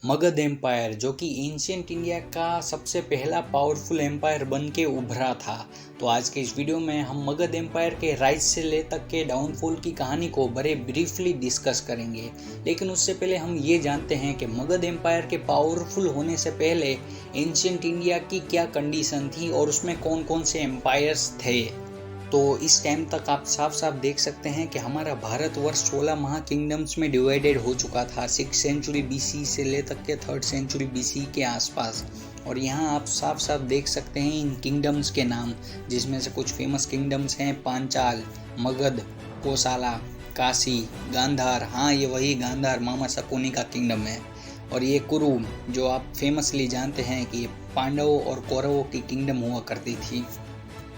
Magadh empire जो कि ancient India का सबसे पहला पावरफुल एम्पायर बन के उभरा था। तो आज के इस वीडियो में हम मगध एम्पायर के राइज से ले तक के डाउनफॉल की कहानी को बड़े ब्रीफली डिस्कस करेंगे। लेकिन उससे पहले हम ये जानते हैं कि मगध एम्पायर के पावरफुल होने से पहले एंशियंट इंडिया की क्या कंडीशन थी और उसमें कौन कौन से एम्पायर्स थे। तो इस टाइम तक आप साफ साफ देख सकते हैं कि हमारा भारतवर्ष 16 महा किंगडम्स में डिवाइडेड हो चुका था 6th सेंचुरी BC से ले तक के 3rd सेंचुरी BC के आसपास। और यहाँ आप साफ साफ देख सकते हैं इन किंगडम्स के नाम, जिसमें से कुछ फेमस किंगडम्स हैं पांचाल, मगध, कोसाला, काशी, गांधार। हाँ, ये वही गांधार मामा शकुनी का किंगडम है। और ये कुरु जो आप फेमसली जानते हैं कि ये पांडवों और कौरवों की किंगडम हुआ करती थी।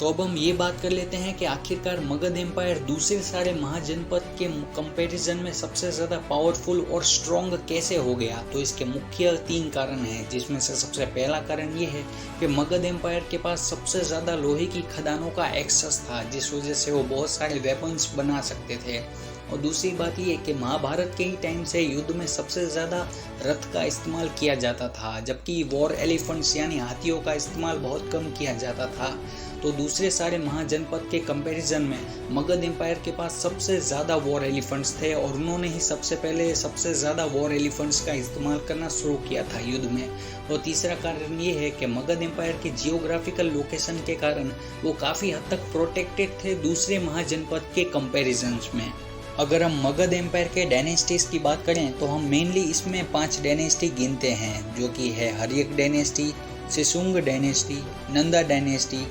तो अब हम ये बात कर लेते हैं कि आखिरकार मगध एम्पायर दूसरे सारे महाजनपद के कंपैरिजन में सबसे ज़्यादा पावरफुल और स्ट्रॉन्ग कैसे हो गया। तो इसके मुख्य 3 कारण हैं, जिसमें से सबसे पहला कारण ये है कि मगध एम्पायर के पास सबसे ज़्यादा लोहे की खदानों का एक्सेस था, जिस वजह से वो बहुत सारे वेपन्स बना सकते थे। और दूसरी बात ये है कि महाभारत के ही टाइम से युद्ध में सबसे ज़्यादा रथ का इस्तेमाल किया जाता था, जबकि वॉर एलिफेंट्स यानी हाथियों का इस्तेमाल बहुत कम किया जाता था। तो दूसरे सारे महाजनपद के कंपैरिजन में मगध एम्पायर के पास सबसे ज़्यादा वॉर एलिफेंट्स थे और उन्होंने ही सबसे पहले सबसे ज़्यादा वॉर एलिफेंट्स का इस्तेमाल करना शुरू किया था युद्ध में। और तीसरा कारण ये है कि मगध एम्पायर के जियोग्राफिकल लोकेशन के कारण वो काफ़ी हद तक प्रोटेक्टेड थे दूसरे महाजनपद के कंपैरिजन्स में। अगर हम मगध एम्पायर के डायनेस्टीज की बात करें तो हम मेनली इसमें 5 डायनेस्टी गिनते हैं, जो कि है Haryanka dynasty, Shishunaga dynasty, Nanda dynasty,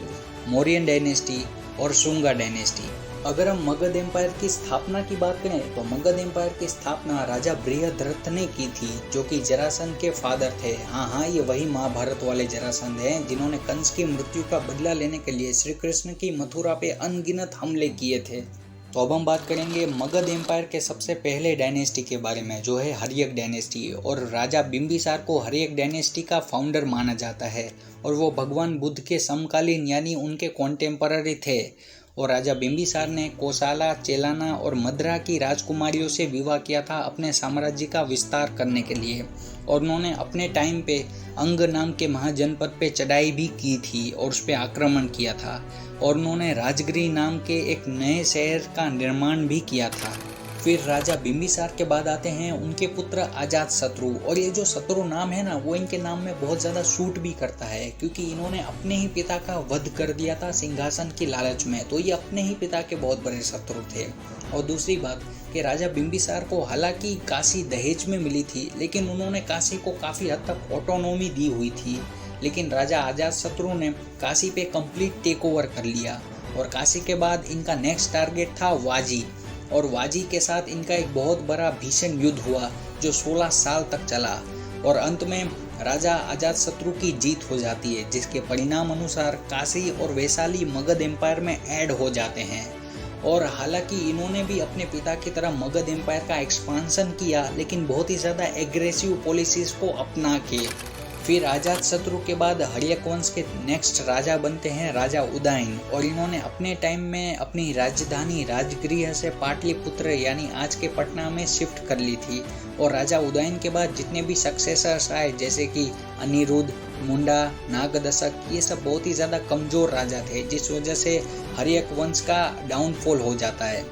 Mauryan dynasty और शुंगा डायनेस्टी। अगर हम मगध एम्पायर की स्थापना की बात करें तो मगध एम्पायर की स्थापना राजा बृहद्रथ ने की थी, जो कि जरासंध के फादर थे। हाँ, ये वही महाभारत वाले जरासंध हैं जिन्होंने कंस की मृत्यु का बदला लेने के लिए श्री कृष्ण की मथुरा पे अनगिनत हमले किए थे। तो अब हम बात करेंगे मगध एम्पायर के सबसे पहले डायनेस्टी के बारे में, जो है हर्यक डायनेस्टी। और राजा बिंबिसार को हर्यक डायनेस्टी का फाउंडर माना जाता है और वो भगवान बुद्ध के समकालीन यानी उनके कॉन्टेम्पररी थे। और राजा बिंबिसार ने कोसाला, चेलाना और मद्रा की राजकुमारियों से विवाह किया था अपने साम्राज्य का विस्तार करने के लिए। और उन्होंने अपने टाइम पे अंग नाम के महाजनपद पे चढ़ाई भी की थी और उस पर आक्रमण किया था। और उन्होंने राजगिरी नाम के एक नए शहर का निर्माण भी किया था। फिर राजा बिंबिसार के बाद आते हैं उनके पुत्र अजातशत्रु। और ये जो शत्रु नाम है ना, वो इनके नाम में बहुत ज़्यादा सूट भी करता है, क्योंकि इन्होंने अपने ही पिता का वध कर दिया था सिंहासन की लालच में। तो ये अपने ही पिता के बहुत बड़े शत्रु थे। और दूसरी बात कि राजा बिंबिसार को हालांकि काशी दहेज में मिली थी, लेकिन उन्होंने काशी को काफ़ी हद तक ऑटोनॉमी दी हुई थी। लेकिन राजा अजातशत्रु ने काशी पे कंप्लीट टेक ओवर कर लिया। और काशी के बाद इनका नेक्स्ट टारगेट था वाजी। और वाजी के साथ इनका एक बहुत बड़ा भीषण युद्ध हुआ जो 16 साल तक चला। और अंत में राजा अजातशत्रु की जीत हो जाती है, जिसके परिणाम अनुसार काशी और वैशाली मगध एम्पायर में ऐड हो जाते हैं। और हालांकि इन्होंने भी अपने पिता की तरह मगध एम्पायर का एक्सपांसन किया, लेकिन बहुत ही ज़्यादा एग्रेसिव पॉलिसीज़ को अपना के। फिर अजातशत्रु के बाद हर्यक वंश के नेक्स्ट राजा बनते हैं राजा उदयन। और इन्होंने अपने टाइम में अपनी राजधानी राजगृह से पाटलिपुत्र यानी आज के पटना में शिफ्ट कर ली थी। और राजा उदयन के बाद जितने भी सक्सेसर्स आए, जैसे कि अनिरुद्ध, मुंडा, नागदशक, ये सब बहुत ही ज़्यादा कमज़ोर राजा थे, जिस वजह से हर्यक वंश का डाउनफॉल हो जाता है।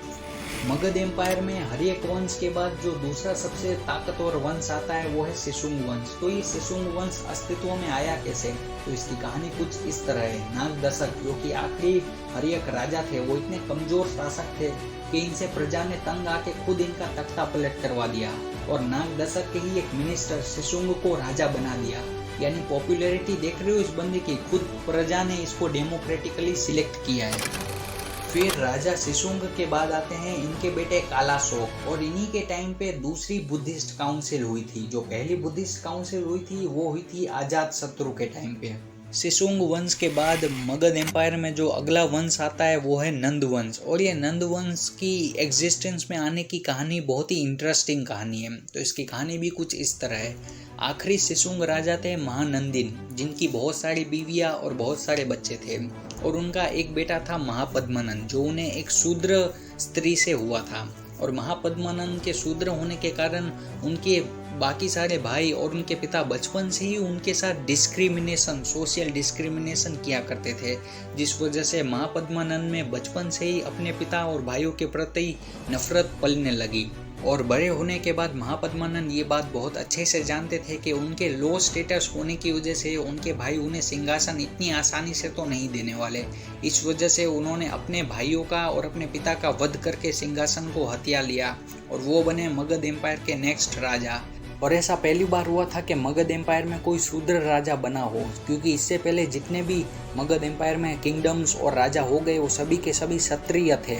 मगध एम्पायर में हर्यक वंश के बाद जो दूसरा सबसे ताकतवर वंश आता है वो है सेसुंग वंश। तो ये सेसुंग वंश अस्तित्व में आया कैसे? तो इसकी कहानी कुछ इस तरह है। नागदशक जो कि आखिरी हर्यक राजा थे, वो इतने कमजोर शासक थे कि इनसे प्रजा ने तंग आके खुद इनका तख्ता पलट करवा दिया। और नागदशक के ही एक मिनिस्टर सेसुंग को राजा बना दिया। यानी पॉपुलैरिटी देख रहे हो इस बंदे की, खुद प्रजा ने इसको डेमोक्रेटिकली सिलेक्ट किया है। फिर राजा सेसुंग के बाद आते हैं इनके बेटे कालाशोक। और इन्हीं के टाइम पे दूसरी बुद्धिस्ट काउंसिल हुई थी। जो पहली बुद्धिस्ट काउंसिल हुई थी वो हुई थी अजातशत्रु के टाइम पे। सेसुंग वंश के बाद मगध एम्पायर में जो अगला वंश आता है वो है नंद वंश। और ये नंद वंश की एग्जिस्टेंस में आने की कहानी बहुत ही इंटरेस्टिंग कहानी है। तो इसकी कहानी भी कुछ इस तरह है। आखिरी सेसुंग राजा थे महानंदिन, जिनकी बहुत सारी बीवियां और बहुत सारे बच्चे थे। और उनका एक बेटा था महापद्मनन, जो उन्हें एक शूद्र स्त्री से हुआ था। और महापद्मानंद के शूद्र होने के कारण उनके बाकी सारे भाई और उनके पिता बचपन से ही उनके साथ सोशल डिस्क्रिमिनेशन किया करते थे, जिस वजह से महापद्मानंद में बचपन से ही अपने पिता और भाइयों के प्रति नफरत पलने लगी। और बड़े होने के बाद महापद्मानंद ये बात बहुत अच्छे से जानते थे कि उनके लो स्टेटस होने की वजह से उनके भाई उन्हें सिंहासन इतनी आसानी से तो नहीं देने वाले। इस वजह से उन्होंने अपने भाइयों का और अपने पिता का वध करके सिंहासन को हथिया लिया और वो बने मगध एम्पायर के नेक्स्ट राजा। और ऐसा पहली बार हुआ था कि मगध एम्पायर में कोई शूद्र राजा बना हो, क्योंकि इससे पहले जितने भी मगध एम्पायर में किंगडम्स और राजा हो गए वो सभी के सभी क्षत्रिय थे।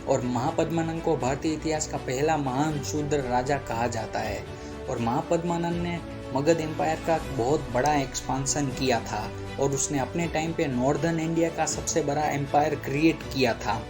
और महापद्मानंद को भारतीय इतिहास का पहला महान शूद्र राजा कहा जाता है। और महापद्मानंद ने मगध एम्पायर का बहुत बड़ा एक्सपांसन किया था और उसने अपने टाइम पे नॉर्दर्न इंडिया का सबसे बड़ा एम्पायर क्रिएट किया था।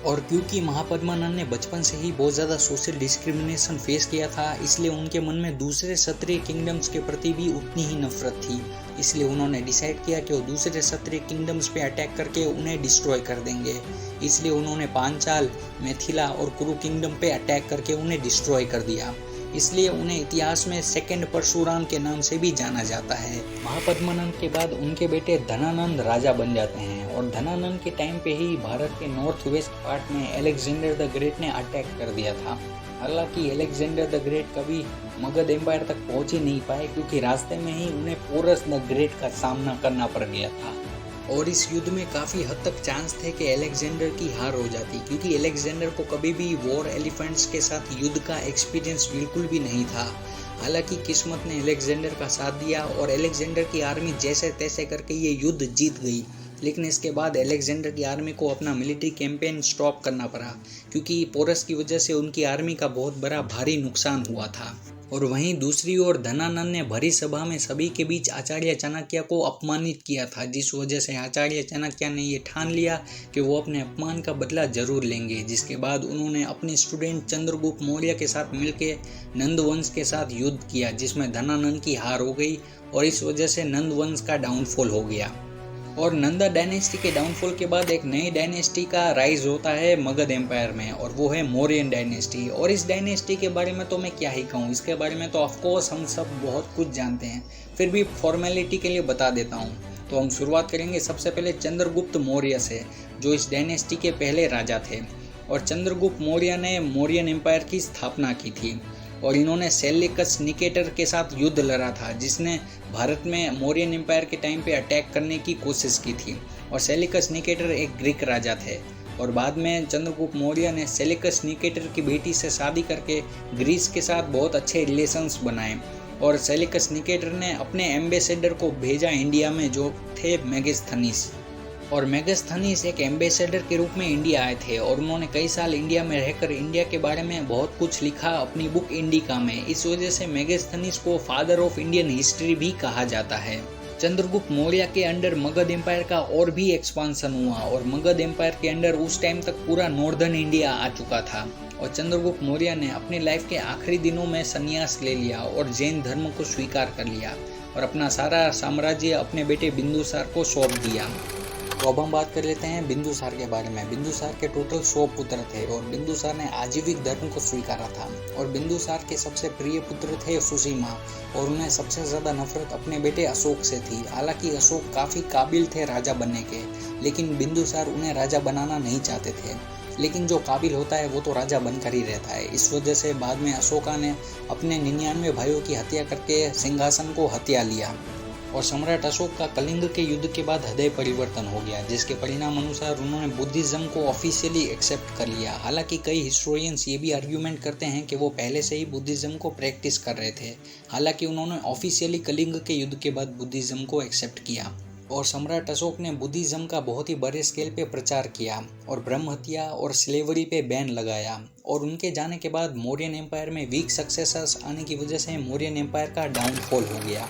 और क्योंकि महापद्मानंद ने बचपन से ही बहुत ज़्यादा सोशल डिस्क्रिमिनेशन फेस किया था, इसलिए उनके मन में दूसरे क्षत्रिय किंगडम्स के प्रति भी उतनी ही नफरत थी। इसलिए उन्होंने डिसाइड किया कि वो दूसरे क्षत्रिय किंगडम्स पे अटैक करके उन्हें डिस्ट्रॉय कर देंगे। इसलिए उन्होंने पांचाल, मिथिला और कुरु किंगडम पे अटैक करके उन्हें डिस्ट्रॉय कर दिया। इसलिए उन्हें इतिहास में सेकंड परशुराम के नाम से भी जाना जाता है। महापद्मानंद के बाद उनके बेटे धनानंद राजा बन जाते हैं और धनानंद के टाइम पे ही भारत के नॉर्थ वेस्ट पार्ट में अलेक्जेंडर द ग्रेट ने अटैक कर दिया था। हालांकि अलेक्जेंडर द ग्रेट कभी मगध एम्पायर तक पहुंच ही नहीं पाए, क्योंकि रास्ते में ही उन्हें पोरस द ग्रेट का सामना करना पड़ गया था। और इस युद्ध में काफ़ी हद तक चांस थे कि अलेक्जेंडर की हार हो जाती, क्योंकि अलेक्जेंडर को कभी भी वॉर एलिफेंट्स के साथ युद्ध का एक्सपीरियंस बिल्कुल भी नहीं था। हालांकि किस्मत ने अलेक्जेंडर का साथ दिया और अलेक्जेंडर की आर्मी जैसे तैसे करके ये युद्ध जीत गई। लेकिन इसके बाद अलेक्जेंडर की आर्मी को अपना मिलिट्री कैंपेन स्टॉप करना पड़ा, क्योंकि पोरस की वजह से उनकी आर्मी का बहुत बड़ा भारी नुकसान हुआ था। और वहीं दूसरी ओर धनानंद ने भरी सभा में सभी के बीच आचार्य चाणक्य को अपमानित किया था, जिस वजह से आचार्य चाणक्य ने ये ठान लिया कि वो अपने अपमान का बदला जरूर लेंगे। जिसके बाद उन्होंने अपने स्टूडेंट चंद्रगुप्त मौर्य के साथ मिलकर नंद वंश के साथ युद्ध किया, जिसमें धनानंद की हार हो गई और इस वजह से नंद वंश का डाउनफॉल हो गया। और नंदा डायनेस्टी के डाउनफॉल के बाद एक नई डायनेस्टी का राइज होता है मगध एम्पायर में, और वो है मौर्यन डायनेस्टी। और इस डायनेस्टी के बारे में तो मैं क्या ही कहूँ, इसके बारे में तो ऑफकोर्स हम सब बहुत कुछ जानते हैं, फिर भी फॉर्मेलिटी के लिए बता देता हूँ। तो हम शुरुआत करेंगे सबसे पहले चंद्रगुप्त मौर्य से, जो इस डायनेस्टी के पहले राजा थे। और चंद्रगुप्त मौर्य ने मौर्यन एम्पायर की स्थापना की थी और इन्होंने सेल्यूकस निकेटर के साथ युद्ध लड़ा था, जिसने भारत में मौर्यन एम्पायर के टाइम पे अटैक करने की कोशिश की थी। और सेल्यूकस निकेटर एक ग्रीक राजा थे और बाद में चंद्रगुप्त मौर्य ने सेल्यूकस निकेटर की बेटी से शादी करके ग्रीस के साथ बहुत अच्छे रिलेशंस बनाए। और सेल्यूकस निकेटर ने अपने एम्बेसडर को भेजा इंडिया में, जो थे मेगास्थनीस। और मेगास्थनीस एक एम्बेसडर के रूप में इंडिया आए थे और उन्होंने कई साल इंडिया में रहकर इंडिया के बारे में बहुत कुछ लिखा अपनी बुक इंडिका में। इस वजह से मेगास्थनीस को फादर ऑफ इंडियन हिस्ट्री भी कहा जाता है। चंद्रगुप्त मौर्य के अंडर मगध एम्पायर का और भी एक्सपांसन हुआ और मगध एम्पायर के अंडर उस टाइम तक पूरा नॉर्दर्न इंडिया आ चुका था। और चंद्रगुप्त मौर्य ने अपनी लाइफ के आखिरी दिनों में संन्यास ले लिया और जैन धर्म को स्वीकार कर लिया और अपना सारा साम्राज्य अपने बेटे बिंदुसार को सौंप दिया। तो अब हम बात कर लेते हैं बिंदुसार के बारे में। बिंदुसार के टोटल 100 पुत्र थे और बिंदुसार ने आजीविक धर्म को स्वीकारा था। और बिंदुसार के सबसे प्रिय पुत्र थे सुसीमा और उन्हें सबसे ज़्यादा नफरत अपने बेटे अशोक से थी। हालांकि अशोक काफ़ी काबिल थे राजा बनने के, लेकिन बिंदुसार उन्हें राजा बनाना नहीं चाहते थे। लेकिन जो काबिल होता है वो तो राजा बनकर ही रहता है। इस वजह से बाद में अशोका ने अपने 99 भाइयों की हत्या करके सिंहासन को हत्या लिया। और सम्राट अशोक का कलिंग के युद्ध के बाद हृदय परिवर्तन हो गया, जिसके परिणाम अनुसार उन्होंने बुद्धिज्म को ऑफिशियली एक्सेप्ट कर लिया। हालांकि कई हिस्टोरियंस ये भी आर्ग्यूमेंट करते हैं कि वो पहले से ही बुद्धिज्म को प्रैक्टिस कर रहे थे। हालांकि उन्होंने ऑफिशियली कलिंग के युद्ध के बाद बुद्धिज्म को एक्सेप्ट किया। और सम्राट अशोक ने बुद्धिज्म का बहुत ही बड़े स्केल पे प्रचार किया और ब्रह्म हत्या और स्लेवरी पे बैन लगाया। और उनके जाने के बाद मौर्यन एम्पायर में वीक सक्सेसर्स आने की वजह से मौर्यन एम्पायर का डाउनफॉल हो गया।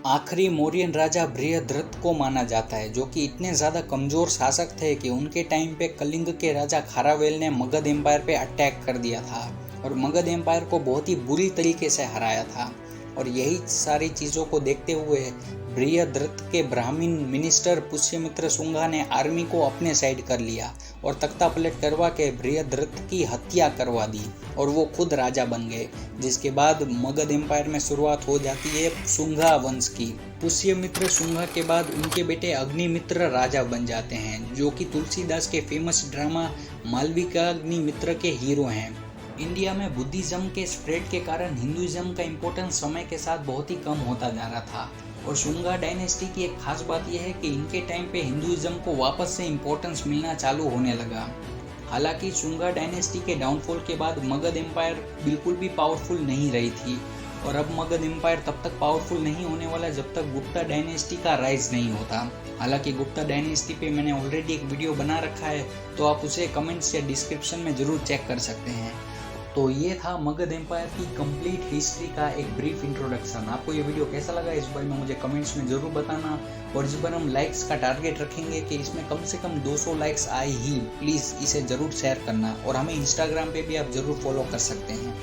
आखिरी मौर्यन राजा बृहद्रथ को माना जाता है, जो कि इतने ज़्यादा कमज़ोर शासक थे कि उनके टाइम पे कलिंग के राजा खारावेल ने मगध एम्पायर पे अटैक कर दिया था और मगध एम्पायर को बहुत ही बुरी तरीके से हराया था। और यही सारी चीज़ों को देखते हुए बृहद्रथ के ब्राह्मण मिनिस्टर पुष्यमित्र शुंगा ने आर्मी को अपने साइड कर लिया और तख्ता पलट करवा के बृहद्रथ की हत्या करवा दी और वो खुद राजा बन गए, जिसके बाद मगध एम्पायर में शुरुआत हो जाती है शुंगा वंश की। पुष्यमित्र शुंगा के बाद उनके बेटे अग्निमित्र राजा बन जाते हैं, जो कि तुलसीदास के फेमस ड्रामा मालविकाग्निमित्र के हीरो हैं। इंडिया में बुद्धिज्म के स्प्रेड के कारण हिंदुइज्म का इम्पोर्टेंस समय के साथ बहुत ही कम होता जा रहा था और शुंगा डायनेस्टी की एक खास बात यह है कि इनके टाइम पे हिंदुइज्म को वापस से इम्पोर्टेंस मिलना चालू होने लगा। हालांकि शुंगा डायनेस्टी के डाउनफॉल के बाद मगध एम्पायर बिल्कुल भी पावरफुल नहीं रही थी और अब मगध एम्पायर तब तक पावरफुल नहीं होने वाला जब तक गुप्ता डायनेस्टी का राइज नहीं होता। हालांकि गुप्ता डायनेस्टी पे मैंने ऑलरेडी एक वीडियो बना रखा है, तो आप उसे कमेंट्स या डिस्क्रिप्शन में ज़रूर चेक कर सकते हैं। तो ये था मगध एम्पायर की कंप्लीट हिस्ट्री का एक ब्रीफ इंट्रोडक्शन। आपको ये वीडियो कैसा लगा इस बारे में मुझे कमेंट्स में ज़रूर बताना और इस बार हम लाइक्स का टारगेट रखेंगे कि इसमें कम से कम 200 लाइक्स आए ही। प्लीज़ इसे ज़रूर शेयर करना और हमें इंस्टाग्राम पे भी आप ज़रूर फॉलो कर सकते हैं।